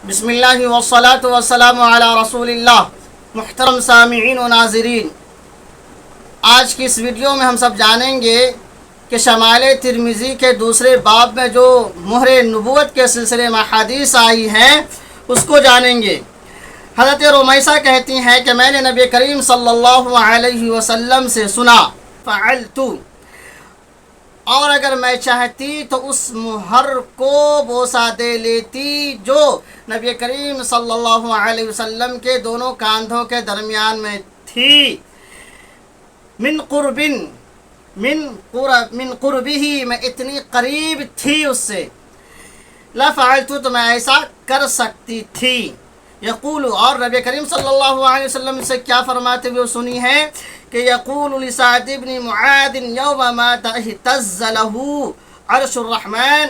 بسم اللہ والصلاة والسلام علی رسول اللہ۔ محترم سامعین و ناظرین، آج کی اس ویڈیو میں ہم سب جانیں گے کہ شمائل ترمذی کے دوسرے باب میں جو مہر نبوت کے سلسلے میں حدیث آئی ہیں اس کو جانیں گے۔ حضرت رمیثہ کہتی ہیں کہ میں نے نبی کریم صلی اللہ علیہ وسلم سے سنا فعلت، اور اگر میں چاہتی تو اس مہر کو بوسہ دے لیتی جو نبی کریم صلی اللہ علیہ وسلم کے دونوں کاندھوں کے درمیان میں تھی، من قربہ، میں اتنی قریب تھی اس سے، لفعلت، تو میں ایسا کر سکتی تھی۔ یقول، اور نبی کریم صلی اللہ علیہ وسلم سے کیا فرماتے ہوئے سنی ہے کہ یقول لسعد بن معاذ یوم مات اہتز لہ عرش الرحمن،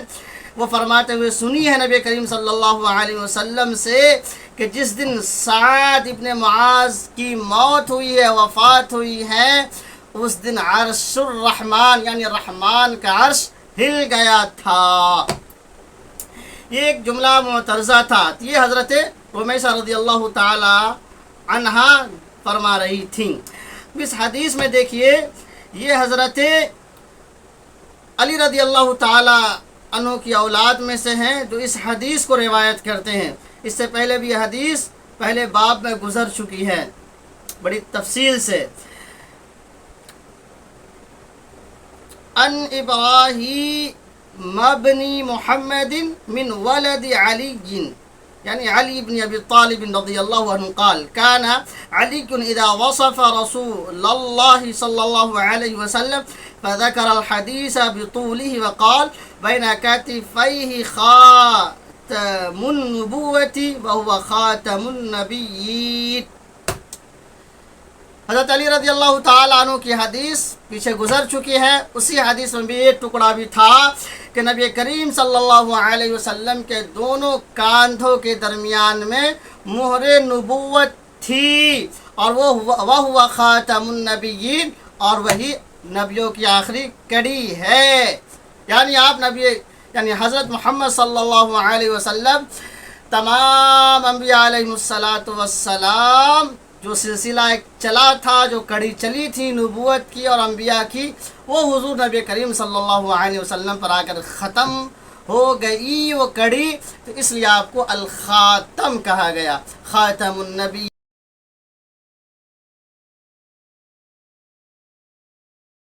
وہ فرماتے ہوئے سنی ہے نبی کریم صلی اللہ علیہ وسلم سے کہ جس دن سعد ابن معاذ کی موت ہوئی ہے، وفات ہوئی ہے، اس دن عرش الرحمن یعنی رحمان کا عرش ہل گیا تھا۔ یہ ایک جملہ معترضہ تھا، یہ حضرت رمیثہ رضی اللہ تعالی عنہا فرما رہی تھیں۔ اس حدیث میں دیکھیے، یہ حضرت علی رضی اللہ تعالی عنہ کی اولاد میں سے ہیں جو اس حدیث کو روایت کرتے ہیں۔ اس سے پہلے بھی یہ حدیث پہلے باب میں گزر چکی ہے بڑی تفصیل سے۔ ان ابراہیم ابن محمد من ولد علی، یعنی علی بن ابی طالب رضی اللہ عنہ قال كان علي اذا وصف رسول الله صلى الله عليه وسلم فذكر الحديث بطوله وقال بين كتفيه خاتم النبوة وهو خاتم النبيين۔ حضرت علی رضی اللہ تعالیٰ عنہ کی حدیث پیچھے گزر چکی ہے، اسی حدیث میں بھی ایک ٹکڑا بھی تھا کہ نبی کریم صلی اللہ علیہ وسلم کے دونوں کاندھوں کے درمیان میں مہر نبوت تھی، اور وہ ہوا خاتم النبیین، اور وہی نبیوں کی آخری کڑی ہے۔ یعنی حضرت محمد صلی اللہ علیہ وسلم تمام انبیاء علیہ السلام جو سلسلہ ایک چلا تھا، جو کڑی چلی تھی نبوت کی اور انبیاء کی، وہ حضور نبی کریم صلی اللہ علیہ وسلم پر آ کر ختم ہو گئی وہ کڑی، تو اس لیے آپ کو الخاتم کہا گیا، خاتم النبی۔